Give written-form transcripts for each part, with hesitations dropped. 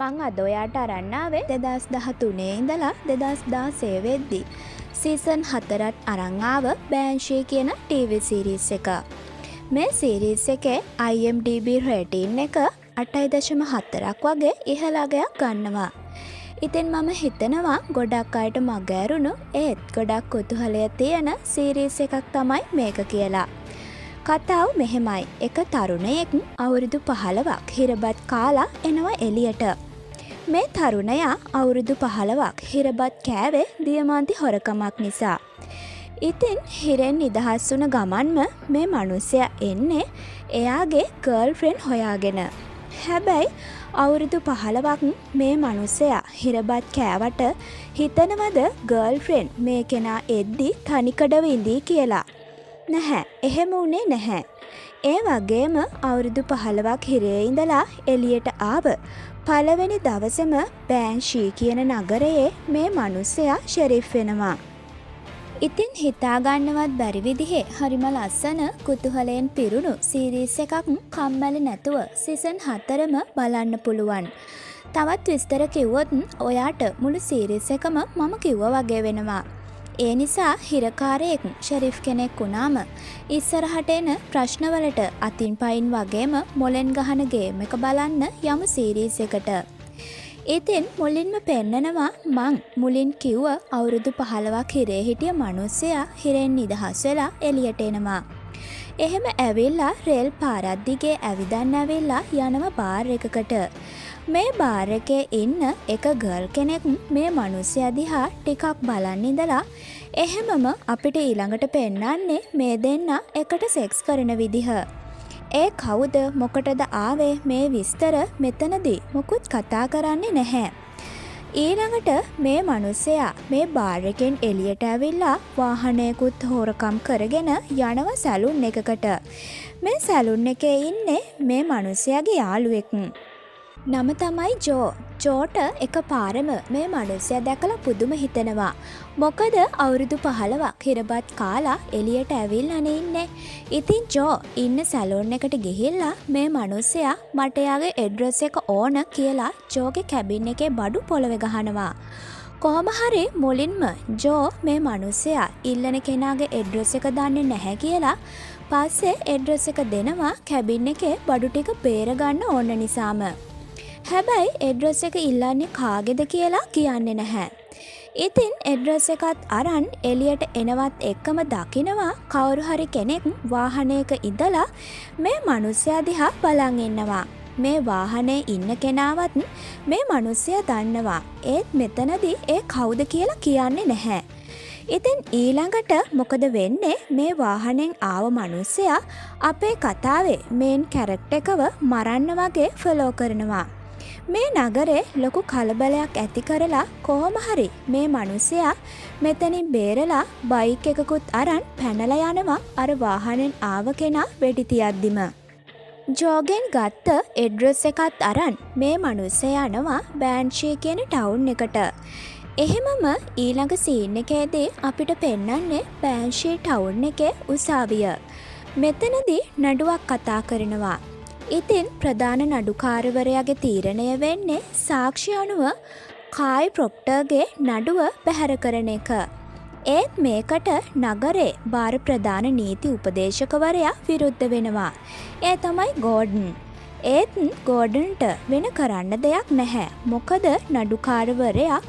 මං අද ඔයාට අරන් ආවේ 2013 ඉඳලා 2016 වෙද්දි සීසන් 4ත් අරන් ආව බෑන්ෂී කියන ටීවී සීරීස් එක. මේ සීරීස් එකේ IMDb රේටින් එක 8.4ක් වගේ ඉහළ අගයක් ගන්නවා. ඉතින් මම හිතනවා ගොඩක් අයට මග ඇරුණු ඒත් ගොඩක් කුතුහලය තියෙන සීරීස් එකක් තමයි මේක කියලා. කතාව මෙහෙමයි. එක තරුණයෙක් අවුරුදු 15ක් හිරබත් කාලා එනවා එළියට. මේ තරුණයා අවුරුදු 15ක් හිරබත් කෑවේ දියමාන්ති හොරකමක් නිසා. ඉතින් හිරෙන් නිදහස් වුණ ගමන්ම මේ මිනිසයා එන්නේ එයාගේ ගර්ල්ෆ්‍රෙන්ඩ් හොයාගෙන. හැබැයි අවුරුදු 15ක් මේ මිනිසයා හිරබත් කෑවට හිතනවද ගර්ල්ෆ්‍රෙන්ඩ් මේ කෙනා එද්දි තනිකඩව ඉඳී කියලා. නැහැ, එහෙම වුණේ නැහැ. ඒ වගේම අවුරුදු 15ක් හිරේ ඉඳලා එළියට ආව පළවෙනි දවසේම බෑන්ෂී කියන නගරයේ මේ මිනිසයා ෂෙරිෆ් වෙනවා. ඉතින් හිතා ගන්නවත් බැරි විදිහේ හරිම ලස්සන කුතුහලයෙන් පිරුණු සීරීස් එකක් කම්මැලි නැතුව සීසන් 4ම බලන්න පුළුවන්. තවත් විස්තර කිව්වොත් ඔයාට මුළු සීරීස් එකම මම කිව්වා වගේ වෙනවා. ඒ නිසා හිරකාරයෙක් ෂෙරිෆ් කෙනෙක් වුණාම ඉස්සරහට එන ප්‍රශ්නවලට අතින් පයින් වගේම මොලෙන් ගහන ගේම් එක බලන්න යමු සීරීස් එකට. ඉතින් මුලින්ම පෙන්නනවා මං මුලින් කිව්ව අවුරුදු 15ක් හිරේ හිටිය මිනිස්සයා හිරෙන් නිදහස් වෙලා එළියට එනවා. එහෙම ඇවිල්ලා රේල් පාරක් දිගේ ඇවිදන් ඇවිල්ලා යනවා බාර් එකකට. මේ බාර් එකේ ඉන්න එක ගර්ල් කෙනෙක් මේ මිනිස්සයා දිහා ටිකක් බලන් ඉඳලා එහෙමම අපිට ඊළඟට පෙන්නන්නේ මේ දෙන්න එකට සෙක්ස් කරන විදිහ. ඒ කවුද මොකටද ආවේ මේ විස්තර මෙතනදී මුකුත් කතා කරන්නේ නැහැ. ඊළඟට මේ මිනිස්සයා මේ බාර් එකෙන් එළියට ඇවිල්ලා වාහනයකුත් හොරකම් කරගෙන යනවා සැලුන් එකකට. මේ සැලුන් එකේ ඉන්නේ මේ මිනිස්සයාගේ යාළුවෙක්. නම තමයි ජෝ. ජෝට එක පාරම මේ මිනිස්සයා දැකලා පුදුම හිතෙනවා. මොකද අවුරුදු 15ක් හිරබත් කාලා එළියට ඇවිල්ලා ඉන්නේ. ඉතින් ජෝ ඉන්න සැලොන් එකට ගිහිල්ලා මේ මිනිස්සයා මට යාගේ ඇඩ්‍රස් එක ඕන කියලා ජෝගේ කැබින් එකේ බඩු පොළවේ ගහනවා. කොහොම හරි මුලින්ම ජෝ මේ මිනිස්සයා ඉල්ලන කෙනාගේ ඇඩ්‍රස් එක දන්නේ නැහැ කියලා පස්සේ ඇඩ්‍රස් එක දෙනවා කැබින් එකේ බඩු ටික බේර ගන්න ඕන නිසාම. හැබැයි ඇඩ්‍රස් එක ඉල්ලන්නේ කාගේද කියලා කියන්නේ නැහැ. ඉතින් ඇඩ්‍රස් එකත් අරන් එළියට එනවත් එක්කම දකිනවා කවුරු හරි කෙනෙක් වාහනයක ඉඳලා මේ මිනිස්සයා දිහා බලන් ඉන්නවා. මේ වාහනේ ඉන්න කෙනාවත් මේ මිනිස්සයා දන්නවා. ඒත් මෙතනදී ඒ කවුද කියලා කියන්නේ නැහැ. ඉතින් ඊළඟට මොකද වෙන්නේ මේ වාහනෙන් ආව මිනිස්සයා අපේ කතාවේ මේන් කැරක්ටර් එකව මරන්න වගේ ෆලෝ කරනවා. මේ නගරේ ලොකු කලබලයක් ඇති කරලා කොහොම හරි මේ මිනිසයා මෙතනින් බේරලා බයික් එකකුත් අරන් පැනලා යනවා අර වාහනෙන් ආව කෙනා වෙඩි තියද්දිම. ජෝගෙන් ගත්ත ඇඩ්‍රස් එකත් අරන් මේ මිනිසයා යනවා බෑන්ෂී කියන ටවුන් එකට. එහෙමම ඊළඟ සීන් එකේදී අපිට පෙන්නන්නේ බෑන්ෂී ටවුන් එකේ උසාවිය. මෙතනදී නඩුවක් කතා කරනවා. ඉතින් ප්‍රධාන නඩුකාරවරයාගේ තීරණය වෙන්නේ සාක්ෂි අනුව කායි ප්‍රොක්ටර්ගේ නඩුව පැහැර කරන එක. ඒත් මේකට නගරේ බාර ප්‍රධාන නීති උපදේශකවරයා විරුද්ධ වෙනවා. ඒ තමයි ගෝඩන්. ඒත් ගෝඩන්ට වෙන කරන්න දෙයක් නැහැ. මොකද නඩුකාරවරයා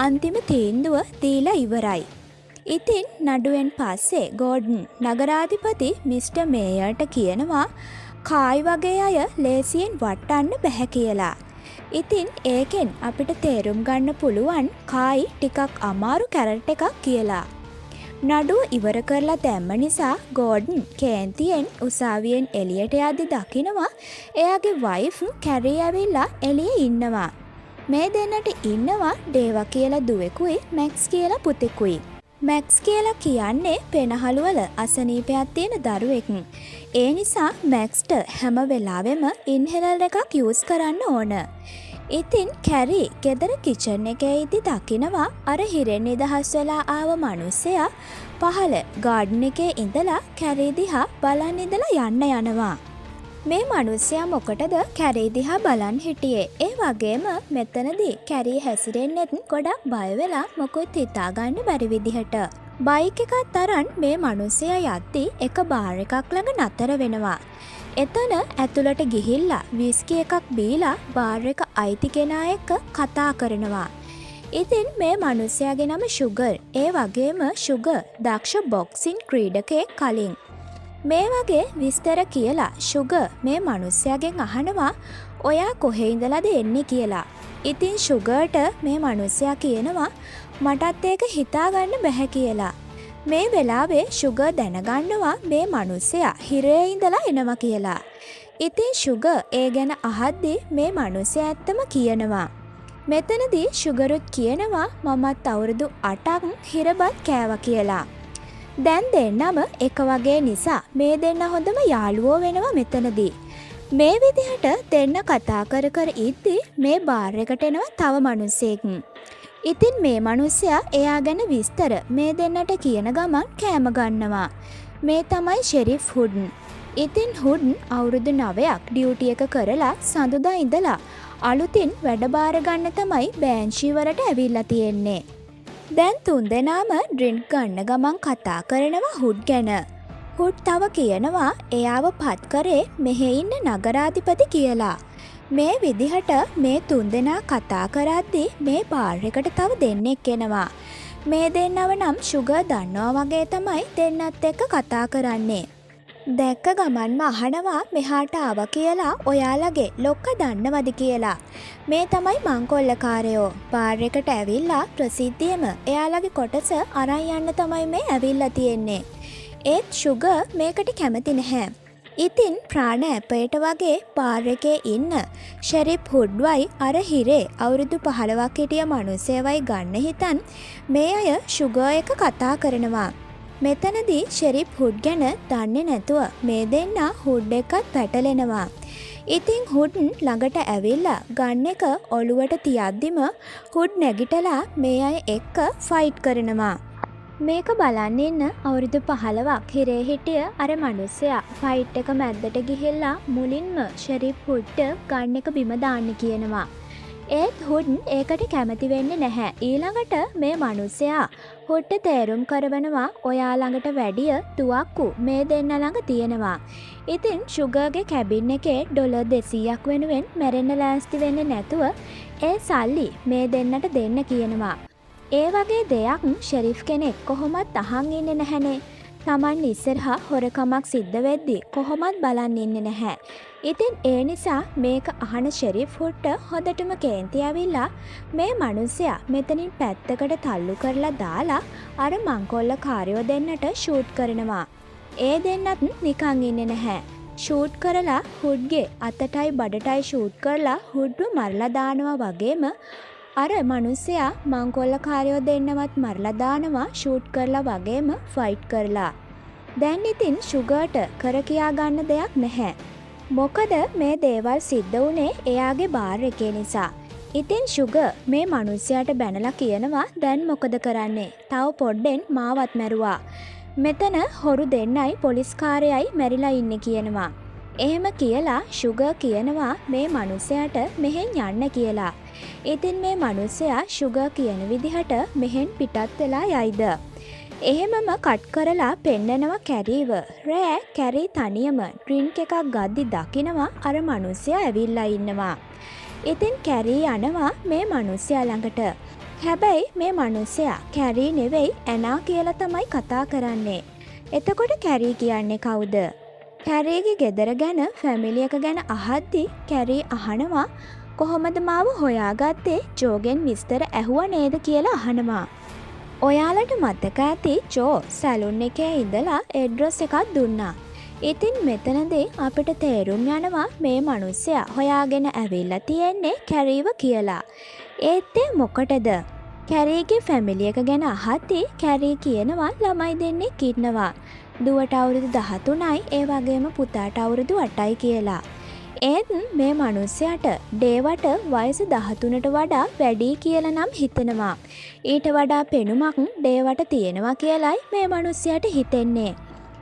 අන්තිම තීන්දුව දීලා ඉවරයි. ඉතින් නඩුවෙන් පස්සේ ගෝඩන් නගරාධිපති මිස්ටර් මේයර්ට කියනවා කායි වගේ අය ලේසියෙන් වටන්න බැහැ කියලා. ඉතින් ඒකෙන් අපිට තේරුම් ගන්න පුළුවන් කායි ටිකක් අමාරු කැරක්ටර් එකක් කියලා. නඩුව ඉවර කරලා දැම්ම නිසා ගෝඩන් කේන්තියෙන් උසාවියෙන් එළියට යද්දි දකිනවා එයාගේ වයිෆ් කැරි ඇවිල්ලා එළියේ ඉන්නවා. මේ දෙන්නට ඉන්නවා ඩේවා කියලා දුවෙකුයි මැක්ස් කියලා පුතෙකුයි. මැක්ස් කියලා කියන්නේ පෙනහළුවල අසනීපයක් තියෙන දරුවෙක්. ඒ නිසා මැක්ස්ට හැම වෙලාවෙම ඉන්හෙලර් එකක් යූස් කරන්න ඕන. ඉතින් කැරි ගෙදර කිචන් එකේ ඉදි දකිනවා අර හිරෙන් නිදහස් වෙලා ආව මිනිස්සයා පහළ ගාඩන් එකේ ඉඳලා කැරි දිහා බලන් ඉඳලා යන්න යනවා. මේ මිනිස්සයා මොකටද කැරී දිහා බලන් හිටියේ. ඒ වගේම මෙතනදී කැරී හැසිරෙන්නෙත් ගොඩක් බය වෙලා මොකුත් හිතාගන්න බැරි විදිහට. බයික් එකත් අරන් මේ මිනිස්සයා යද්දි එක බාර් එකක් ළඟ නතර වෙනවා. එතන ඇතුළට ගිහිල්ලා විස්කි එකක් බීලා බාර් එක අයිති කෙනා එක්ක කතා කරනවා. ඉතින් මේ මිනිස්සයාගේ නම ෂුගර්. ඒ වගේම ෂුගර් දක්ෂ බොක්සින් ක්‍රීඩකයෙක් කලින්. මේ වගේ විස්තර කියලා ෂුගර් මේ මිනිස්සයාගෙන් අහනවා ඔයා කොහේ ඉඳලාද එන්නේ කියලා. ඉතින් ෂුගර්ට මේ මිනිස්සයා කියනවා මටත් ඒක හිතාගන්න බැහැ කියලා. මේ වෙලාවේ ෂුගර් දැනගන්නවා මේ මිනිස්සයා හිරේ ඉඳලා එනවා කියලා. ඉතින් ෂුගර් ඒ ගැන අහද්දි මේ මිනිස්සයා ඇත්තම කියනවා. මෙතනදී ෂුගරුත් කියනවා මමත් අවුරුදු 8ක් හිරබත් කෑවා කියලා. දැන් දෙන්නම එක වගේ නිසා මේ දෙන්න හොඳම යාළුවෝ වෙනවා මෙතනදී. මේ විදිහට දෙන්න කතා කර කර ඉද්දි මේ බාර් එකට එනවා තව මිනිස්සෙක්. ඉතින් මේ මිනිස්සයා එයා ගැන විස්තර මේ දෙන්නට කියන ගමන් කෑම ගන්නවා. මේ තමයි ෂෙරිෆ් හුඩ්න්. ඉතින් හුඩ්න් අවුරුදු 9ක් ඩියුටි එක කරලා සඳුදා ඉඳලා අලුතින් වැඩ බාර ගන්න තමයි බෑන්ෂී වලට ඇවිල්ලා තියෙන්නේ. දැන් තුන්දෙනාම ඩ්‍රින්ක් ගන්න ගමන් කතා කරනවා හුඩ් ගැන. හුඩ් තව කියනවා එයාව පත් කරේ මෙහෙ ඉන්න නගරාධිපති කියලා. මේ විදිහට මේ තුන්දෙනා කතා කරද්දි මේ බාර් එකට තව දෙන්නෙක් එනවා. මේ දෙන්නව නම් ෂුගර් දන්නවා වගේ තමයි දෙන්නත් එක්ක කතා කරන්නේ. දැක්ක ගමන්ම අහනවා මෙහාට ආව කියලා ඔයාලගේ ලොක්ක දන්නවද කියලා. මේ තමයි මංකොල්ලකාරයෝ. බාර් එකට ඇවිල්ලා ප්‍රසිද්ධියම එයාලගේ කොටස අරන් යන්න තමයි මේ ඇවිල්ලා තියෙන්නේ. ඒත් ෂුගර් මේකට කැමති නැහැ. ඉතින් ප්‍රාණ ඇපයට වගේ බාර් එකේ ඉන්න ෂෙරිෆ් හුඩ්වයි අර හිරේ අවුරුදු 15ක් හිටිය මිනිස්සෙවයි ගන්න හිතන් මේ අය ෂුගර් එක කතා කරනවා. මෙතනදී ෂෙරිෆ් හුඩ් ගැන දන්නේ නැතුව මේ දෙන්නා හුඩ් එකත් පැටලෙනවා. ඉතින් හුඩ් ළඟට ඇවිල්ලා ගන්න එක ඔළුවට තියද්දිම හුඩ් නැගිටලා මේ අය එක්ක ෆයිට් කරනවා. මේක බලන්න ඉන්න අවුරුදු 15ක් හිරේ හිටිය අර මිනිස්සයා ෆයිට් එක මැද්දට ගිහිල්ලා මුලින්ම ෂෙරිෆ් හුඩ්ට ගන්න එක බිම දාන්න කියනවා. ඒත් හුඩ් ඒකට කැමති වෙන්නේ නැහැ. ඊළඟට මේ මිනිස්සයා හුඩ්ට තේරුම් කරවනවා ඔයා ළඟට වැඩිය තුවක්කු මේ දෙන්න ළඟ තියෙනවා. ඉතින් ෂුගර්ගේ කැබින් එකේ ඩොලර් 200ක් වෙනුවෙන් මැරෙන්න ලෑස්ති වෙන්නේ නැතුව ඒ සල්ලි මේ දෙන්නට දෙන්න කියනවා. ඒ වගේ දෙයක් ෂෙරිෆ් කෙනෙක් කොහොමත් අහන් ඉන්නේ නැහනේ. Taman ඉස්සරහා හොරකමක් සිද්ධ වෙද්දි කොහොමත් බලන් ඉන්නේ නැහැ. ඉතින් ඒ නිසා මේක අහන ෂෙරිෆ් හුඩ්ට හොඳටම කේන්ති ඇවිල්ලා මේ මිනිස්සයා මෙතනින් පැත්තකට තල්ලු කරලා දාලා අර මංකොල්ල කාර්යෝ දෙන්නට ෂූට් කරනවා. ඒ දෙන්නත් නිකන් ඉන්නේ නැහැ. ෂූට් කරලා හුඩ්ගේ අතටයි බඩටයි ෂූට් කරලා හුඩ්ව මරලා දානවා වගේම අර මිනිස්සයා මංකොල්ල කාර්යෝ දෙන්නවත් මරලා දානවා ෂූට් කරලා වගේම ෆයිට් කරලා. දැන් ඉතින් ෂුගර්ට කර කියා ගන්න දෙයක් නැහැ. මොකද මේ දේවල් සිද්ධ වුණේ එයාගේ බාර් එකේ නිසා. ඉතින් ෂුගර් මේ මිනිස්සයාට බැනලා කියනවා දැන් මොකද කරන්නේ? තව පොඩ්ඩෙන් මාවත් මැරුවා. මෙතන හොරු දෙන්නයි පොලිස් කාර්යයයි මැරිලා ඉන්නේ කියනවා. එහෙම කියලා ෂුගර් කියනවා මේ මිනිස්සයාට මෙහෙන් යන්න කියලා. ඉතින් මේ මිනිස්සයා ෂුගර් කියන විදිහට මෙහෙන් පිටත් වෙලා යයිද. එහෙමම කට් කරලා පෙන්නනවා කැරීව. රෑ කැරී තනියම ඩ්‍රින්ක් එකක් ගද්දි දකිනවා අර මිනිස්සයා ඇවිල්ලා ඉන්නවා. ඉතින් කැරී යනවා මේ මිනිස්සයා ළඟට. හැබැයි මේ මිනිස්සයා කැරී නෙවෙයි ඇනා කියලා තමයි කතා කරන්නේ. එතකොට කැරී කියන්නේ කවුද? කැරීගේ ගෙදර ගැන ෆැමිලි එක ගැන අහද්දි කැරී අහනවා කොහොමද මාව හොයාගත්තේ? ජෝගෙන් විස්තර ඇහුවා නේද කියලා අහනවා. ඔයාලට මතක ඇති ජෝ සැලුන් එකේ ඉඳලා ඇඩ්‍රස් එකක් දුන්නා. ඉතින් මෙතනදී අපිට තේරුම් යනවා මේ මිනිස්සයා හොයාගෙන ඇවිල්ලා තියෙන්නේ කැරීව කියලා. ඒත් ඒ මොකටද? කැරීගේ ෆැමිලි එක ගැන අහද්දි කැරී කියනවා ළමයි දෙන්නෙක් ඉන්නවා. දුවට අවුරුදු 13යි ඒ වගේම පුතාට අවුරුදු 8යි කියලා. ඒත් මේ මිනිස්සයාට ඩේවට වයස 13ට වඩා වැඩි කියලා නම් හිතෙනවා. ඊට වඩා පෙනුමක් ඩේවට තියෙනවා කියලයි මේ මිනිස්සයාට හිතෙන්නේ.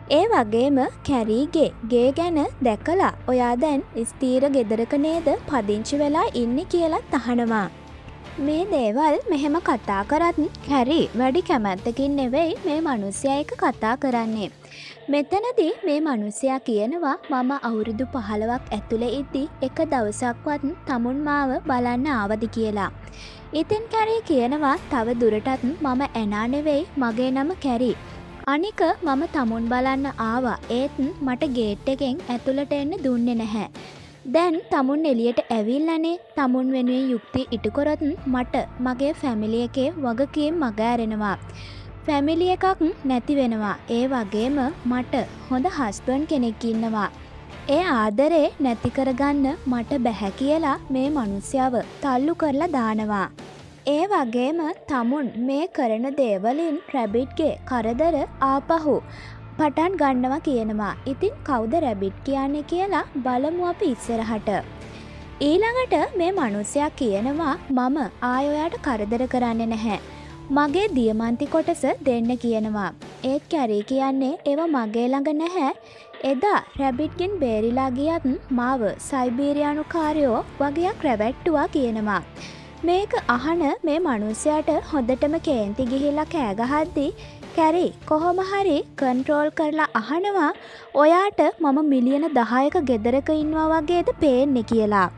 ඒ වගේම කැරීගේ ගේ ගැන දැකලා ඔයා දැන් ස්ථීර ගෙදරක නේද පදිංචි වෙලා ඉන්නේ කියලා අහනවා. මේ දේවල් මෙහෙම කතා කරත් කැරි වැඩි කැමැත්තකින් නෙවෙයි මේ මිනිස්සයා එක්ක කතා කරන්නේ. මෙතනදී මේ මිනිස්සයා කියනවා මම අවුරුදු 15ක් ඇතුලේ ඉද්දි එක දවසක්වත් තමුන් මාව බලන්න ආවද කියලා. ඉතින් කැරි කියනවා තව දුරටත් මම ඇනා නෙවෙයි මගේ නම කැරි. අනික මම තමුන් බලන්න ආවා ඒත් මට ගේට් එකෙන් ඇතුළට එන්න දුන්නේ නැහැ. දැන් තමුන් එළියට ඇවිල්ලානේ තමුන් වෙනුවෙන් යුක්ති ඉටු කරොත් මට මගේ ෆැමිලි එකේ වගකීම් මග ඇරෙනවා. ෆැමිලි එකක් නැති වෙනවා. ඒ වගේම මට හොඳ හස්බන්ඩ් කෙනෙක් ඉන්නවා. ඒ ආදරේ නැති කරගන්න මට බැහැ කියලා මේ මිනිස්යාව තල්ලු කරලා දානවා. ඒ වගේම තමුන් මේ කරන දේවලින් රැබිට්ගේ කරදර ආපහු පටන් ගන්නවා කියනවා. ඉතින් කවුද රැබිට් කියන්නේ කියලා බලමු අපි ඉස්සරහට. ඊළඟට මේ මිනිසයා කියනවා මම ආයෙ ඔයාට කරදර කරන්නේ නැහැ. මගේ දියමන්ති කොටස දෙන්න කියනවා. ඒත් කැරි කියන්නේ ඒව මගේ ළඟ නැහැ. එදා රැබිට්ගෙන් බේරිලා ගියත් මාව සයිබීරියානු කාරයෝ වගේක් රැවැට්ටුවා කියනවා. මේක අහන මේ මිනිසයාට හොඳටම කේන්ති ගිහිල්ලා කෑ ගහද්දි කැරි කොහොම හරි කන්ට්‍රෝල් කරලා අහනවා ඔයාට මම මිලියන 10ක ගෙදරක ඉන්නවා වගේද පේන්නේ කියලා.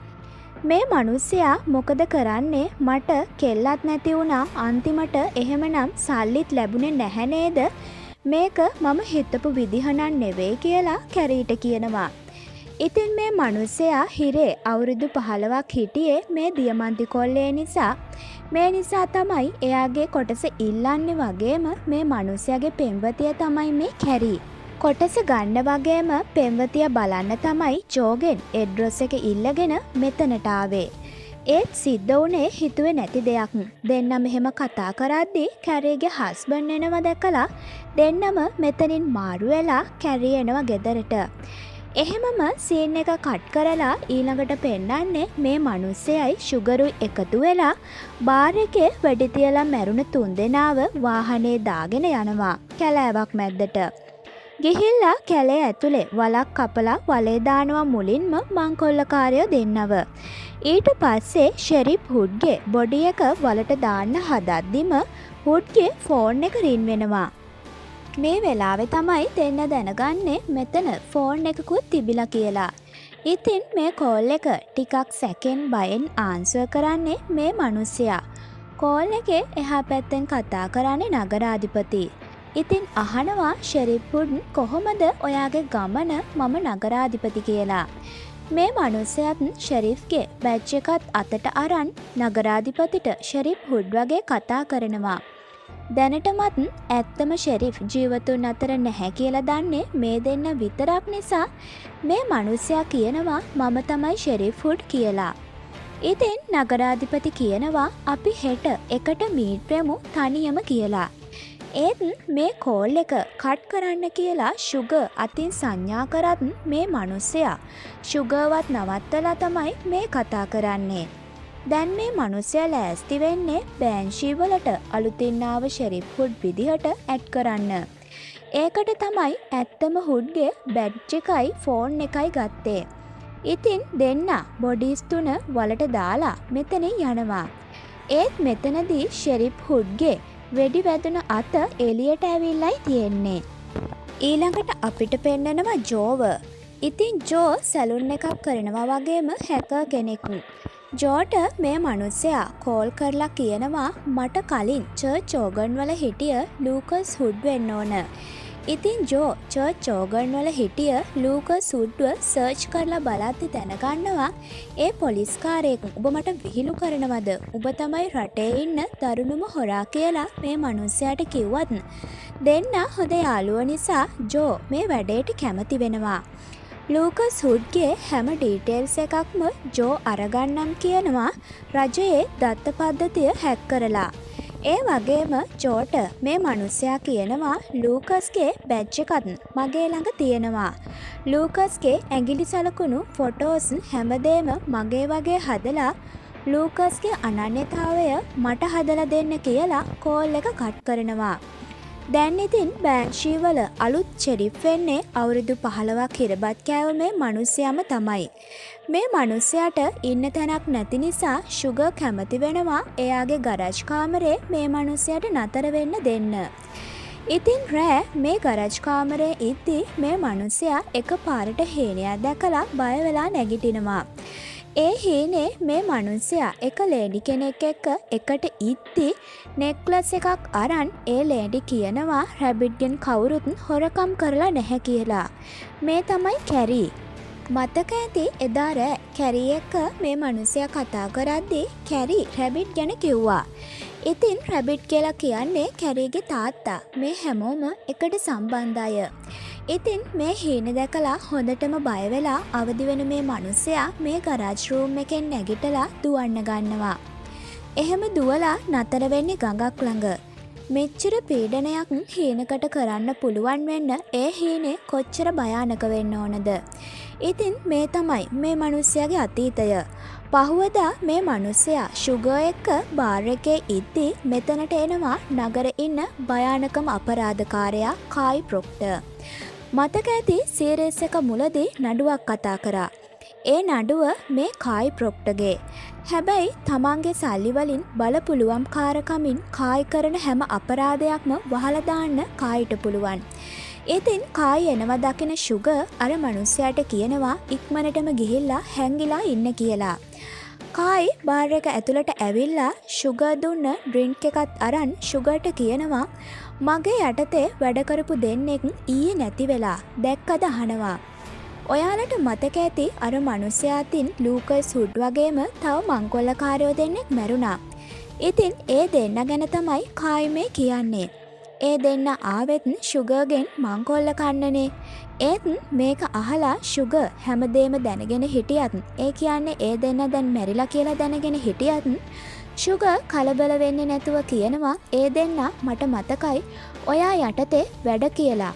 මේ මිනිස්සයා මොකද කරන්නේ මට කෙල්ලත් නැති වුණා අන්තිමට එහෙමනම් සල්ලිත් ලැබුණේ නැහැ නේද? මේක මම හිතපු විදිහ නන් නෙවෙයි කියලා කැරීට කියනවා. ඉතින් මේ මිනිස්සයා හිරේ අවුරුදු 15ක් හිටියේ මේ දියමන්ති කොල්ලේ නිසා. මේ නිසා තමයි එයාගේ කොටස ඉල්ලන්නේ වගේම මේ මිනිස්සයාගේ පෙම්වතිය තමයි මේ කැරි. කොටස ගන්න වගේම පෙම්වතිය බලන්න තමයි ජෝගෙන් ඇඩ්‍රස් එක ඉල්ලගෙන මෙතනට ආවේ. ඒත් සිද්ධ වුණේ හිතුවේ නැති දෙයක්. දෙන්නම මෙහෙම කතා කරද්දී කැරිගේ හස්බන්ඩ් එනවා දැකලා දෙන්නම මෙතනින් මාරු වෙලා කැරි එනවා ගෙදරට. එහෙමම සීන් එක කට් කරලා ඊළඟට පෙන්නන්නේ මේ මිනිස්සයයි ෂුගරුයි එකතු වෙලා බාර් එකේ වෙඩි තියලා මැරුණ තුන්දෙනාව වාහනේ දාගෙන යනවා කැලෑවක් මැද්දට. ගිහිල්ලා කැලේ ඇතුලේ වලක් කපලා වලේ දානවා මුලින්ම මංකොල්ලකාරයෝ දෙන්නව. ඊට පස්සේ ෂෙරිෆ් හුඩ්ගේ බොඩි එක වලට දාන්න හදද්දිම හුඩ්ගේ ෆෝන් එක රින් වෙනවා. මේ වෙලාවේ තමයි දෙන්න දැනගන්නේ මෙතන ෆෝන් එකකුත් තිබිලා කියලා. ඉතින් මේ කෝල් එක ටිකක් සැකෙන් බයෙන් ආන්සර් කරන්නේ මේ මිනිස්සයා. කෝල් එකේ එහා පැත්තෙන් කතා කරන්නේ නගරාධිපති. ඉතින් අහනවා ෂෙරිෆ් හුඩ් කොහොමද ඔයාගේ ගමන මම නගරාධිපති කියලා. මේ මිනිස්සයාත් ෂෙරිෆ්ගේ බැච් එකත් අතට අරන් නගරාධිපතිට ෂෙරිෆ් හුඩ් වගේ කතා කරනවා. දැනටමත් ඇත්තම ෂෙරිෆ් ජීවතුන් අතර නැහැ කියලා දන්නේ මේ දෙන්න විතරක් නිසා මේ මිනිස්සයා කියනවා මම තමයි ෂෙරිෆ් හුඩ් කියලා. ඉතින් නගරාධිපති කියනවා අපි හෙට එකට මීට් වෙමු තනියම කියලා. ඒත් මේ කෝල් එක කට් කරන්න කියලා ෂුගර් අතින් සංඥා කරත් මේ මිනිස්සයා ෂුගර්වත් නවත්තලා තමයි මේ කතා කරන්නේ. දැන් මේ මිනිස්සයා ලෑස්ති වෙන්නේ බෑන්ෂී වලට අලුතින් ආව ෂෙරිෆ් හුඩ් විදිහට ඇඩ් කරන්න. ඒකට තමයි ඇත්තම හුඩ්ගේ බැඩ් එකයි ෆෝන් එකයි ගත්තේ. ඉතින් දෙන්න බොඩිස් තුන වලට දාලා මෙතනින් යනවා. ඒත් මෙතනදී ෂෙරිෆ් හුඩ්ගේ වෙඩි වැදුන අත එළියට ඇවිල්ලයි තියෙන්නේ. ඊළඟට අපිට පෙන්නනවා ජෝව. ඉතින් ජෝ සැලුන් එකක් කරනවා වගේම හැකර් කෙනෙක්. ජෝට මේ මිනිස්සයා කෝල් කරලා කියනවා මට කලින් චර්ච් ඕගන් වල හිටිය ලූකස් හුඩ් වෙන්න ඕන. ඉතින් ජෝ චර්ච් ඕගන් වල හිටිය ලූකස් හුඩ්ව සර්ච් කරලා බලද්දි දැනගන්නවා ඒ පොලිස්කාරයෙක් ඔබ මට විහිළු කරනවද? ඔබ තමයි රටේ ඉන්න දරුණුම හොරා කියලා මේ මිනිස්සයාට කිව්වත් දෙන්න හොඳ යාළුවෝ නිසා ජෝ මේ වැඩේට කැමති වෙනවා. ලූකස් හුඩ්ගේ හැම ඩීටේල්ස් එකක්ම ජෝ අරගන්නම් කියනවා රජයේ දත්ත පද්ධතිය හැක් කරලා. ඒ වගේම ජෝට මේ මිනිස්සයා කියනවා ලූකස්ගේ බැච් එකත් මගේ ළඟ තියෙනවා. ලූකස්ගේ ඇඟිලි සලකුණු ෆොටෝස් හැමදේම මගේ වගේ හදලා ලූකස්ගේ අනන්‍යතාවය මට හදලා දෙන්න කියලා කෝල් එක කට් කරනවා. දැන් ඉතින් බෑන්ෂීවල අලුත් චෙරිෆ් වෙන්නේ අවුරුදු 15ක් හිරබත් කෑව මේ මිනිස්සයාම තමයි. මේ මිනිස්සයාට ඉන්න තැනක් නැති නිසා ෂුගර් කැමති වෙනවා එයාගේ ගරාජ් කාමරේ මේ මිනිස්සයාට නතර වෙන්න දෙන්න. ඉතින් රෑ මේ ගරාජ් කාමරේ ඉද්දි මේ මිනිස්සයා එකපාරට හේනයක් දැකලා බය වෙලා නැගිටිනවා. ඒ හේනේ මේ මිනිස්සයා එක ලේඩි කෙනෙක් එක්ක එකට ඉද්දි නෙක්ලස් එකක් අරන් ඒ ලේඩි කියනවා රැබිට්ගෙන් කවුරුත් හොරකම් කරලා නැහැ කියලා. මේ තමයි කැරි. මතක ඇති එදා රෑ කැරි එක්ක මේ මිනිස්සයා කතා කරද්දී කැරි රැබිට් ගැන කිව්වා. ඉතින් රැබිට් කියලා කියන්නේ කැරිගේ තාත්තා. මේ හැමෝම එකට සම්බන්ධ අය. ඉතින් මේ හීන දැකලා හොඳටම බය වෙලා අවදි වෙන මේ මිනිස්සයා මේ ගරාජ් රූම් එකෙන් නැගිටලා දුවන්න ගන්නවා. එහෙම දුවලා නතර වෙන්නේ ගඟක් ළඟ. මෙච්චර පීඩනයක් හීනකට කරන්න පුළුවන් වෙන්න ඒ හීනේ කොච්චර භයානක වෙන්න ඕනද? ඉතින් මේ තමයි මේ මිනිස්සයාගේ අතීතය. පහුවදා මේ මිනිස්සයා ෂුගර් එක්ක බාර් එකේ ඉද්දි මෙතනට එනවා නගරේ ඉන්න භයානකම අපරාධකාරයා කායි ප්‍රොක්ටර්. මතක ඇති සීරීස් එක මුලදී නඩුවක් කතා කරා. ඒ නඩුව මේ කායි ප්‍රොක්ටර්ගේ. හැබැයි තමන්ගේ සල්ලි වලින් බලපුලුවම් කාරකමින් කායි කරන හැම අපරාධයක්ම වහලා දාන්න කායිට පුළුවන්. ඉතින් කායි එනවා දකින ෂුගර් අර මිනිස්සයාට කියනවා ඉක්මනටම ගිහිල්ලා හැංගිලා ඉන්න කියලා. කායි බාර් එක ඇතුළට ඇවිල්ලා ෂුගර් දුන්න ඩ්‍රින්ක් එකත් අරන් ෂුගර්ට කියනවා මගේ යටතේ වැඩ කරපු දෙන්නෙක් ඊයේ නැති වෙලා දැක්කද අහනවා. ඔයාලට මතක ඇති අර මිනිස්සයා අතින් ලූකස් හුඩ් වගේම තව මංකොල්ලකාරයෝ දෙන්නෙක් මැරුණා. ඉතින් ඒ දෙන්න ගැන තමයි කායි මේ කියන්නේ. ඒ දෙන්න ආවෙත් ෂුගර්ගෙන් මංකොල්ල කන්නනේ. ඒත් මේක අහලා ෂුගර් හැමදේම දැනගෙන හිටියත් ඒ කියන්නේ ඒ දෙන්න දැන් මැරිලා කියලා දැනගෙන හිටියත් ෂුගර් කලබල වෙන්නේ නැතුව කියනවා ඒ දෙන්න මට මතකයි ඔයා යටතේ වැඩ කියලා.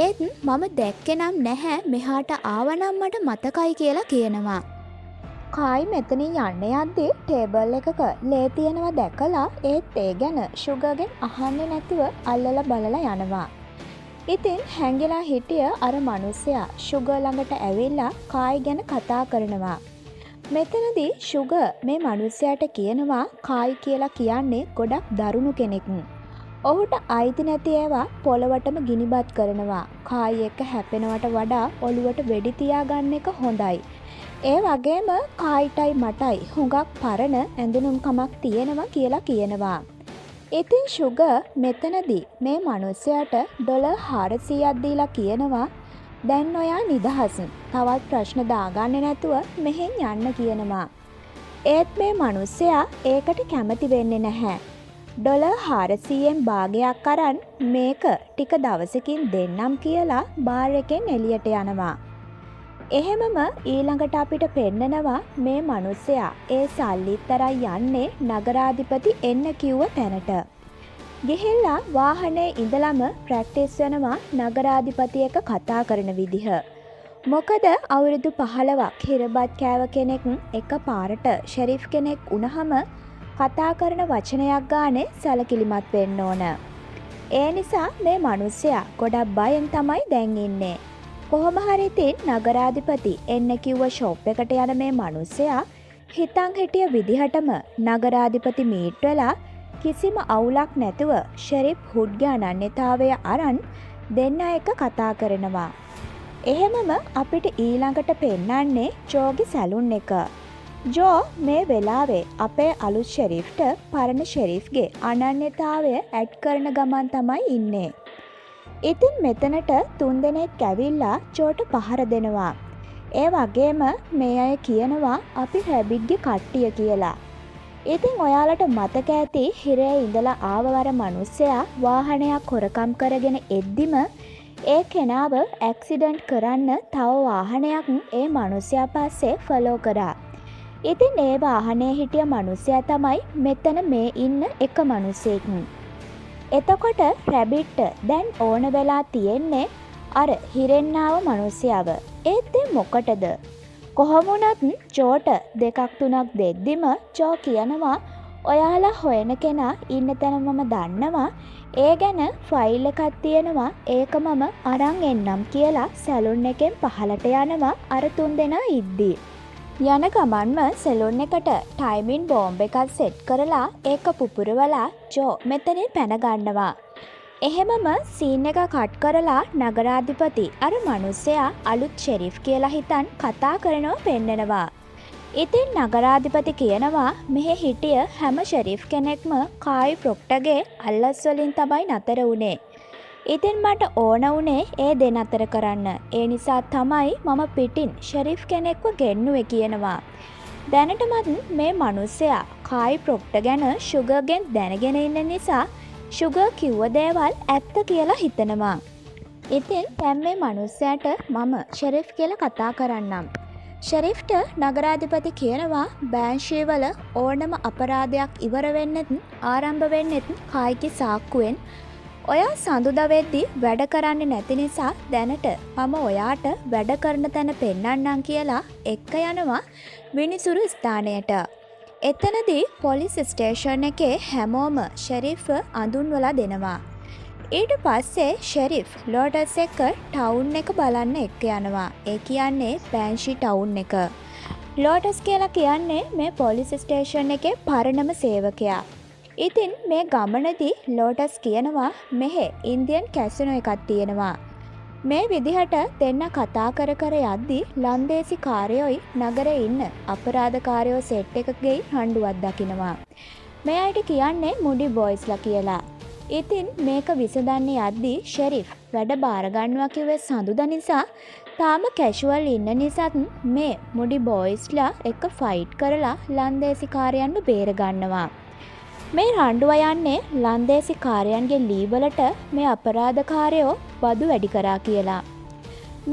ඒත් මම දැක්කේ නම් නැහැ මෙහාට ආවනම් මට මතකයි කියලා කියනවා. කායි මෙතනින් යන්න යද්දී ටේබල් එකක ලේ තියෙනවා දැකලා ඒත් ඒ ගැන ෂුගර්ගෙන් අහන්නේ නැතුව අල්ලලා බලලා යනවා. ඉතින් හැංගිලා හිටිය අර මිනිස්සයා ෂුගර් ළඟට ඇවිල්ලා කායි ගැන කතා කරනවා. මෙතනදී ෂුගර් මේ මිනිස්සයාට කියනවා කායි කියලා කියන්නේ ගොඩක් දරුණු කෙනෙක්. ඔහුට අයිති නැති ඒවා පොළවටම ගිනිබත් කරනවා. කායි එක්ක හැපෙනවට වඩා ඔළුවට වෙඩි තියාගන්න එක හොඳයි. ඒ වගේම කායිටයි මටයි හුඟක් පරණ ඇඳුනුම්කමක් තියෙනවා කියලා කියනවා. ඉතින් ෂුගර් මෙතනදී මේ මිනිස්සයාට ඩොලර් 400ක් දීලා කියනවා දැන් ඔයා නිදහස්. තවත් ප්‍රශ්න දාගන්නේ නැතුව මෙහෙන් යන්න කියනවා. ඒත් මේ මිනිස්සයා ඒකට කැමති වෙන්නේ නැහැ. ඩොලර් 400න් භාගයක් අරන් මේක ටික දවසකින් දෙන්නම් කියලා බාර් එකෙන් එළියට යනවා. එහෙමම ඊළඟට අපිට පෙන්නනවා මේ මිනිස්සයා ඒ සල්ලිත් තරයි යන්නේ නගරාධිපති එන්න කිව්ව තැනට. ගිහිල්ලා වාහනේ ඉඳලම ප්‍රැක්ටිස් වෙනවා නගරාධිපති එක්ක කතා කරන විදිහ. මොකද අවුරුදු 15ක් හිරබත් කෑව කෙනෙක් එක පාරට ෂෙරිෆ් කෙනෙක් වුණහම කතා කරන වචනයක් ගානේ සැලකිලිමත් වෙන්න ඕන. ඒ නිසා මේ මිනිස්සයා ගොඩක් බයෙන් තමයි දැන් ඉන්නේ. කොහොම හරි ඉතින් නගරාධිපති එන්න කිව්ව ෂොප් එකට යන මේ මිනිස්සයා හිතන් හිටිය විදිහටම නගරාධිපති මීට් වෙලා කිසිම අවුලක් නැතුව ෂෙරිෆ් හුඩ්ගේ අනන්‍යතාවය අරන් දෙන්න එක කතා කරනවා. එහෙමම අපිට ඊළඟට පෙන්නන්නේ ජෝගේ සැලුන් එක. ජෝ මේ වෙලාවේ අපේ අලුත් ෂෙරිෆ්ට පරණ ෂෙරිෆ්ගේ අනන්‍යතාවය ඇඩ් කරන ගමන් තමයි ඉන්නේ. ඉතින් මෙතනට 3 දෙනෙක් ඇවිල්ලා ජෝට පහර දෙනවා. ඒ වගේම මේ අය කියනවා අපි රැබිට්ගේ කට්ටිය කියලා. ඉතින් ඔයාලට මතක ඇති හිරේ ඉඳලා ආවවර මිනිස්සයා වාහනයක් හොරකම් කරගෙන එද්දිම ඒ කෙනාව ඇක්සිඩන්ට් කරන්න තව වාහනයක් ඒ මිනිස්සයා පස්සේ ෆලෝ කරා. ඉතින් ඒ වාහනේ හිටිය මිනිස්සයා තමයි මෙතන මේ ඉන්න එක මිනිසෙක්. එතකොට රැබිට්ට දැන් ඕන වෙලා තියෙන්නේ අර හිරෙන් ආව මිනිස්සයාව. ඒත් මොකටද? කොහොම වුණත් ජෝට 2-3ක් දෙද්දිම ජෝ කියනවා ඔයාලා හොයන කෙනා ඉන්න තැන මම දන්නවා. ඒ ගැන ෆයිල් එකක් තියෙනවා. ඒක මම අරන් එන්නම් කියලා සැලුන් එකෙන් පහලට යනවා අර 3 දෙනා ඉද්දී. යන ගමන්ම සැලුන් එකට ටයිමින් බෝම්බ එකක් සෙට් කරලා ඒක පුපුරවලා ජෝ මෙතනින් පැන ගන්නවා. එහෙමම සීන් එක කට් කරලා නගරාධිපති අර මිනිස්සයා අලුත් ෂෙරිෆ් කියලා හිතන් කතා කරනවා පෙන්නනවා. ඉතින් නගරාධිපති කියනවා මෙහෙ හිටිය හැම ෂෙරිෆ් කෙනෙක්ම කායි ප්‍රොක්ටගේ අල්ලස් වලින් තමයි නතර වුණේ. ඉතින් මට ඕන වුණේ ඒ දෙන අතර කරන්න. ඒ නිසා තමයි මම පිටින් ෂෙරිෆ් කෙනෙක්ව ගෙන්නුවේ කියනවා. දැනටමත් මේ මිනිස්සයා කායි ප්‍රොක්ට ගැන ෂුගර්ගෙන් දැනගෙන ඉන්න නිසා ෂුගර් කිව්ව දේවල් ඇත්ත කියලා හිතනවා. ඉතින් දැන් මේ මිනිස්සයාට මම ෂෙරිෆ් කියලා කතා කරන්නම්. ෂෙරිෆ්ට නගරාධිපති කියනවා බෑන්ෂී වල ඕනම අපරාධයක් ඉවර වෙන්නෙත් ආරම්භ වෙන්නෙත් කායිගේ සාක්කුවෙන්. ඔයා සඳුදා වෙද්දි වැඩ කරන්නේ නැති නිසා දැනට මම ඔයාට වැඩ කරන තැන පෙන්නන්නම් කියලා එක්ක යනවා විනිසුරු ස්ථානයට. එතනදී පොලිස් ස්ටේෂන් එකේ හැමෝම ෂෙරිෆ් අඳුන්වලා දෙනවා. ඊට පස්සේ ෂෙරිෆ් ලෝටස් එක්ක ටවුන් එක බලන්න එක්ක යනවා. ඒ කියන්නේ බෑන්ෂී ටවුන් එක. ලෝටස් කියලා කියන්නේ මේ පොලිස් ස්ටේෂන් එකේ පරණම සේවකයා. ඉතින් මේ ගමනදී ලෝටස් කියනවා මෙහෙ ඉන්දියන් කැසිනෝ එකක් තියෙනවා. මේ විදිහට දෙන්න කතා කර කර යද්දී ලන්දේසි කාරයෝයි නගරේ ඉන්න අපරාධකාරයෝ සෙට් එකකගේ රණ්ඩුවක් දකිනවා. මේ අයට කියන්නේ මුඩි බොයිස්ලා කියලා. ඉතින් මේක විසඳන්න යද්දී ෂෙරිෆ් වැඩ බාර ගන්නවා කිව්වේ සඳුදා නිසා තාම කැෂුවල් ඉන්න නිසාත් මේ මුඩි බොයිස්ලා එක ෆයිට් කරලා ලන්දේසි කාරයන්ව බේර ගන්නවා. මේ රණ්ඩුව යන්නේ ලන්දේසි කාරයන්ගේ ලීවලට මේ අපරාධකාරයෝ බදු වැඩි කරා කියලා.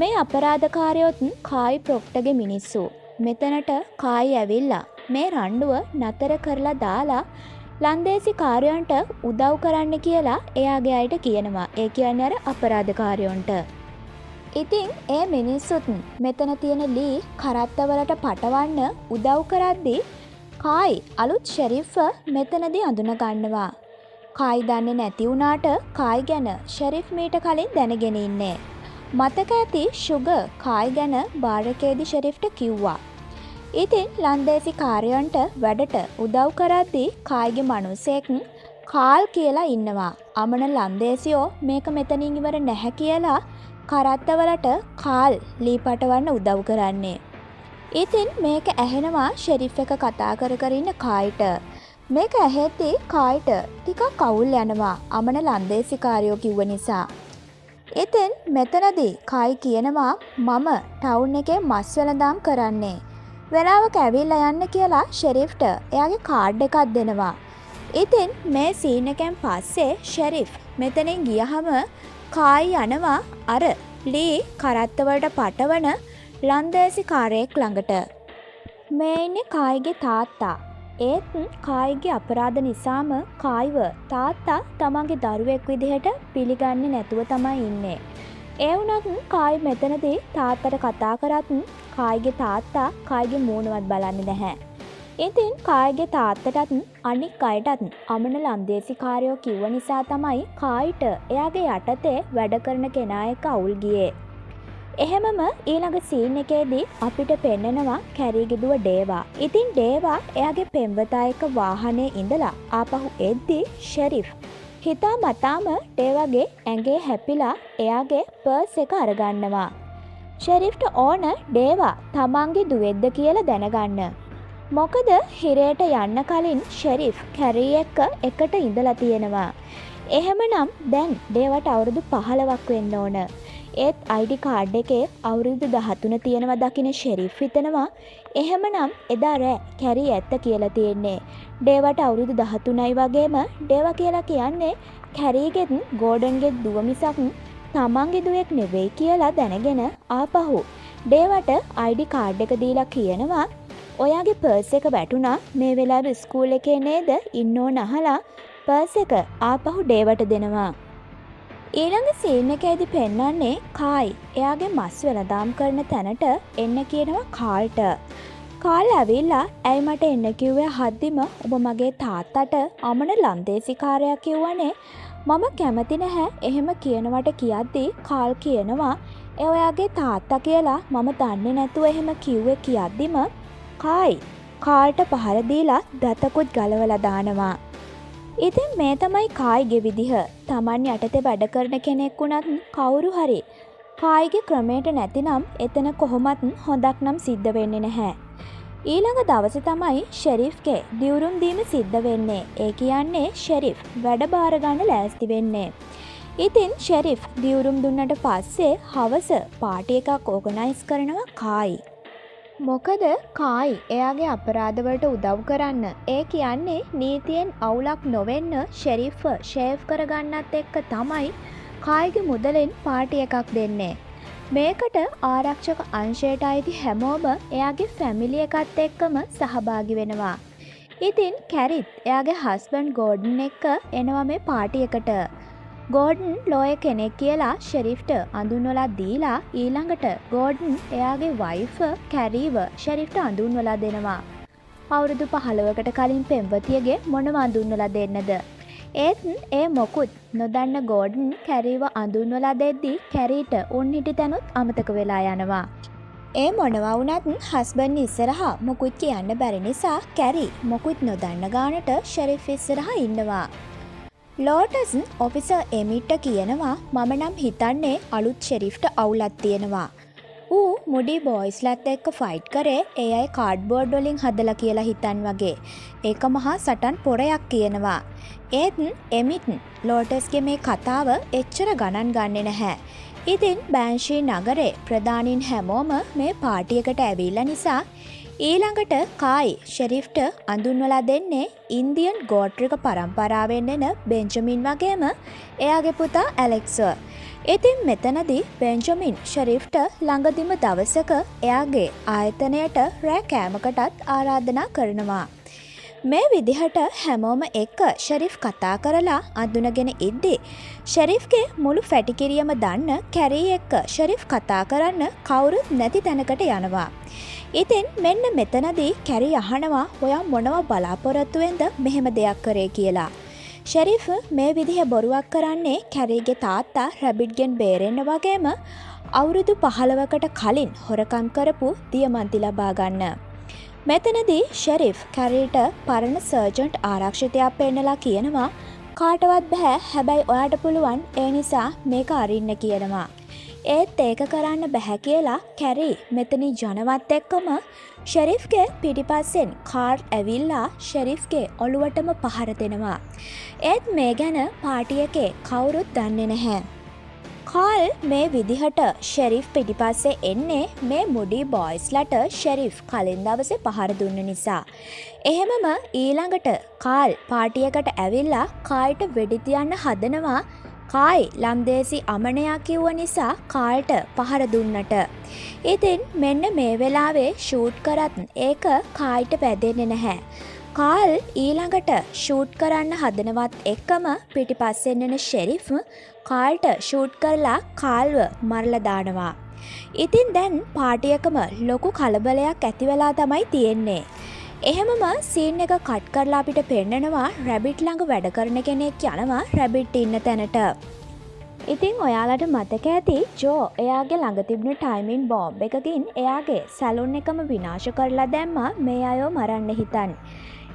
මේ අපරාධකාරයොත් කායි ප්‍රොක්ටගේ මිනිස්සු. මෙතනට කායි ඇවිල්ලා මේ රණ්ඩුව නතර කරලා දාලා ලන්දේසි කාරයන්ට උදව් කරන්න කියලා එයාගේ අයට කියනවා. ඒ කියන්නේ අර අපරාධකාරයොන්ට. ඉතින් ඒ මිනිස්සුත් මෙතන තියෙන ලී කරත්තවලට පටවන්න උදව් කරද්දී කායි අලුත් ෂෙරිෆ් මෙතනදී අඳුන ගන්නවා. කායි දන්නේ නැති වුණාට කායි ගැන ෂෙරිෆ් මීට කලින් දැනගෙන ඉන්නේ. මතක ඇති ෂුගර් කායි ගැන බාරකේදී ෂෙරිෆ්ට කිව්වා. ඉතින් ලන්දේසි කාරයන්ට වැඩට උදව් කරද්දී කායිගේ මනුස්සයෙක් කාල් කියලා ඉන්නවා. අමන ලන්දේසියෝ මේක මෙතනින් ඉවර නැහැ කියලා කරත්තවලට කාල් ලී පටවන්න උදව් කරන්නේ. ඉතින් මේක ඇහෙනවා ෂෙරිෆ් එක කතා කර කර ඉන්න කායිට. මේක ඇහෙද්දී කායිට ටිකක් අවුල් යනවා අමන ලන්දේසිකාරයෝ කිව්ව නිසා. ඉතින් මෙතනදී කායි කියනවා මම ටවුන් එකේ මස් වෙළඳාම් කරන්නේ. වෙලාවක ඇවිල්ලා යන්න කියලා ෂෙරිෆ්ට එයාගේ කාඩ් එකක් දෙනවා. ඉතින් මේ සීන් එකෙන් පස්සේ ෂෙරිෆ් මෙතනින් ගියහම කායි යනවා අර ලී කරත්තවලට පටවන ලන්දේසි කාරයෙක් ළඟට. මේ ඉන්නේ කායිගේ තාත්තා. ඒත් කායිගේ අපරාධ නිසාම කායිව තාත්තා තමන්ගේ දරුවෙක් විදිහට පිළිගන්නේ නැතුව තමයි ඉන්නේ. ඒ වුණත් කායි මෙතනදී තාත්තට කතා කරත් කායිගේ තාත්තා කායිගේ මූණවත් බලන්නේ නැහැ. ඉතින් කායිගේ තාත්තටත් අනික් අයටත් අමන ලන්දේසි කාරයෝ කිව්ව නිසා තමයි කායිට එයාගේ යටතේ වැඩ කරන කෙනා එක්ක අවුල් ගියේ. එහෙමම ඊළඟ සීන් එකේදී අපිට පෙන්නනවා කැරීගේ දුව ඩේවා. ඉතින් ඩේවා එයාගේ පෙම්වතා එක්ක වාහනේ ඉඳලා ආපහු එද්දී ෂෙරිෆ් හිතා මතාම ඩේවාගේ ඇඟේ හැපිලා එයාගේ පර්ස් එක අරගන්නවා. ෂෙරිෆ්ට ඕන ඩේවා තමන්ගේ දුවෙක්ද කියලා දැනගන්න. මොකද හිරේට යන්න කලින් ෂෙරිෆ් කැරී එක්ක එකට ඉඳලා තියෙනවා. එහෙමනම් දැන් ඩේවට අවුරුදු 15ක් වෙන්න ඕන. ඒත් ID කාඩ් එකේ අවුරුදු 13 තියෙනවා දකින ෂෙරිෆ් හිතනවා එහෙමනම් එදා රෑ කැරී ඇත්ත කියලා තියෙන්නේ. ඩේවට අවුරුදු 13යි වගේම ඩේවා කියලා කියන්නේ කැරීගෙත් ගෝඩන්ගේ දුව මිසක් තමන්ගේ දුවෙක් නෙවෙයි කියලා දැනගෙන ආපහු ඩේවට ID කාඩ් එක දීලා කියනවා ඔයාගේ පර්ස් එක වැටුණා මේ වෙලාවේ ස්කූල් එකේ නේද ඉන්න ඕන අහලා පර්ස් එක ආපහු ඩේවට දෙනවා. ඊළඟ සීන් එකේදී පෙන්වන්නේ කායි එයාගේ මස් වෙළඳාම් කරන තැනට එන්න කියනවා කාල්ට. කාල් ඇවිල්ලා ඇයි මට එන්න කිව්වේ හද්දිම ඔබ මගේ තාත්තට අමන ලන්දේසිකාරයක් කිව්වනේ. මම කැමති නැහැ එහෙම කියනවට කියද්දී කාල් කියනවා ඒ ඔයාගේ තාත්තා කියලා මම දන්නේ නැතුව එහෙම කිව්වේ කියද්දිම කාල්ට පහර දීලා දතකුත් ගලවලා දානවා. ඉතින් මේ තමයි කායිගේ විදිහ. Taman යටතේ වැඩ කරන කෙනෙක් වුණත් කවුරු හරි කායිගේ ක්‍රමයට නැතිනම් එතන කොහොමත් හොඳක් නම් සිද්ධ වෙන්නේ නැහැ. ඊළඟ දවසේ තමයි ෂෙරිෆ්ගේ දිවුරුම් දීම සිද්ධ වෙන්නේ. ඒ කියන්නේ ෂෙරිෆ් වැඩ බාර ගන්න ලෑස්ති වෙන්නේ. ඉතින් ෂෙරිෆ් දිවුරුම් දුන්නට පස්සේ හවස පාටි එකක් ඕගනයිස් කරනවා කායි. මොකද කායි එයාගේ අපරාධවලට උදව් කරන්න. ඒ කියන්නේ නීතියෙන් අවුලක් නොවෙන්න ෂෙරිෆ් ෂේව් කරගන්නත් එක්ක තමයි කායිගේ මුදලෙන් පාටි එකක් දෙන්නේ. මේකට ආරක්ෂක අංශයට අයිති හැමෝම එයාගේ ෆැමිලි එකත් එක්කම සහභාගි වෙනවා. ඉතින් කැරිත් එයාගේ හස්බන්ඩ් ගෝඩන් එක්ක එනවා මේ පාටි එකට. ගෝඩන් ලෝය කෙනෙක් කියලා ෂෙරිෆ්ට අඳුන්වලා දීලා ඊළඟට ගෝඩන් එයාගේ වයිෆ් කැරීව ෂෙරිෆ්ට අඳුන්වලා දෙනවා. අවුරුදු 15කට කලින් පෙම්වතියගේ මොනව අඳුන්වලා දෙන්නද? ඒත් ඒ මොකුත් නොදන්න ගෝඩන් කැරීව අඳුන්වලා දෙද්දී කැරීට උන් හිටි තැනුත් අමතක වෙලා යනවා. ඒ මොනවා වුණත් හස්බන්ඩ් ඉස්සරහා මොකුත් කියන්න බැරි නිසා කැරී මොකුත් නොදන්න ගානට ෂෙරිෆ් ඉස්සරහා ඉන්නවා. ලෝටස් ඔෆිසර් එමිට්ට කියනවා මම නම් හිතන්නේ අලුත් ෂෙරිෆ්ට අවුලක් තියෙනවා. ඌ මුඩි බොයිස්ලත් එක්ක ෆයිට් කරේ ඒ අය කාඩ්බෝඩ් වලින් හදලා කියලා හිතන් වගේ. ඒක මහා සටන් පොරයක් කියනවා. ඒත් එමිට් ලෝටස්ගේ මේ කතාව එච්චර ගණන් ගන්නේ නැහැ. ඉතින් බෑන්ෂී නගරේ ප්‍රධානීන් හැමෝම මේ පාටි එකට ඇවිල්ලා නිසා ඊළඟට කායි ෂෙරිෆ්ට අඳුන්වලා දෙන්නේ ඉන්දියන් ගෝත්‍රික පරම්පරාවෙන් එන බෙන්ජමින් වගේම එයාගේ පුතා ඇලෙක්ස්ව. ඉතින් මෙතනදී බෙන්ජමින් ෂෙරිෆ්ට ළඟදිම දවසක එයාගේ ආයතනයට රෑ කෑමකටත් ආරාධනා කරනවා. මේ විදිහට හැමෝම එක්ක ෂෙරිෆ් කතා කරලා අඳුනගෙන ඉද්දි ෂෙරිෆ්ගේ මුළු ෆැටිකිරියම දන්න කැරී එක්ක ෂෙරිෆ් කතා කරන්න කවුරුත් නැති තැනකට යනවා. ඉතින් මෙන්න මෙතනදී කැරී අහනවා ඔයා මොනවා බලාපොරොත්තුවෙන්ද මෙහෙම දෙයක් කරේ කියලා. ෂෙරිෆ් මේ විදිහ බොරුවක් කරන්නේ කැරීගේ තාත්තා රැබිට්ගෙන් බේරෙන්න වගේම අවුරුදු 15කට කලින් හොරකම් කරපු දියමන්ති ලබා ගන්න. මෙතනදී ෂෙරිෆ් කැරීට පරණ සර්ජන්ට් ආරක්ෂිතයක් පෙන්නලා කියනවා කාටවත් බෑ හැබැයි ඔයාට පුළුවන් ඒ නිසා මේක අරින්න කියනවා. ඒත් ඒක කරන්න බැහැ කියලා කැරී මෙතනින් ජනවත් එක්කම ෂෙරිෆ්ගේ පිටිපස්සෙන් කාර් ඇවිල්ලා ෂෙරිෆ්ගේ ඔළුවටම පහර දෙනවා. ඒත් මේ ගැන පාටි එකේ කවුරුත් දන්නේ නැහැ. කාල් මේ විදිහට ෂෙරිෆ් පිටිපස්සේ එන්නේ මේ මුඩි බොයිස්ලට ෂෙරිෆ් කලින් දවසේ පහර දුන්න නිසා. එහෙමම ඊළඟට කාල් පාටි එකට ඇවිල්ලා කායිට වෙඩි තියන්න හදනවා. කායි ලම්දේසි අමනයා කිව්ව නිසා කාල්ට පහර දුන්නට. ඉතින් මෙන්න මේ වෙලාවේ ෂූට් කරත් ඒක කායිට වැදෙන්නේ නැහැ. කාල් ඊළඟට ෂූට් කරන්න හදනවත් එක්කම පිටිපස්සෙන් එන ෂෙරිෆ් කාල්ට ෂූට් කරලා කාල්ව මරලා දානවා. ඉතින් දැන් පාටි එකම ලොකු කලබලයක් ඇති වෙලා තමයි තියෙන්නේ. එහෙමම සීන් එක කට් කරලා අපිට පෙන්නනවා රැබිට් ළඟ වැඩ කරන කෙනෙක් යනවා රැබිට් ඉන්න තැනට. ඉතින් ඔයාලට මතක ඇති ජෝ එයාගේ ළඟ තිබුණු ටයිමින් බෝම්බ් එකකින් එයාගේ සැලුන් එකම විනාශ කරලා දැම්මා මේ අයව මරන්න හිතන්.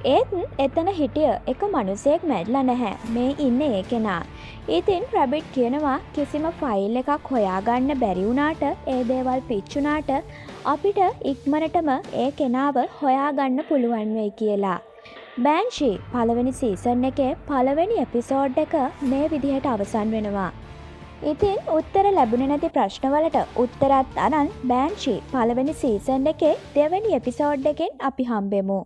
ඒත් එතන හිටිය එක මිනිසෙක් මැරිලා නැහැ. මේ ඉන්නේ ඒ කෙනා. ඉතින් රැබිට් කියනවා කිසිම ෆයිල් එකක් හොයාගන්න බැරි වුණාට ඒ දේවල් පිච්චුණාට අපිට ඉක්මනටම ඒ කෙනාව හොයාගන්න පුළුවන් වෙයි කියලා. බෑන්ෂී පළවෙනි සීසන් එකේ පළවෙනි එපිසෝඩ් එක මේ විදිහට අවසන් වෙනවා. ඉතින් උත්තර ලැබුණේ නැති ප්‍රශ්නවලට උත්තරත් අරන් බෑන්ෂී පළවෙනි සීසන් එකේ දෙවෙනි එපිසෝඩ් එකෙන් අපි හම්බෙමු.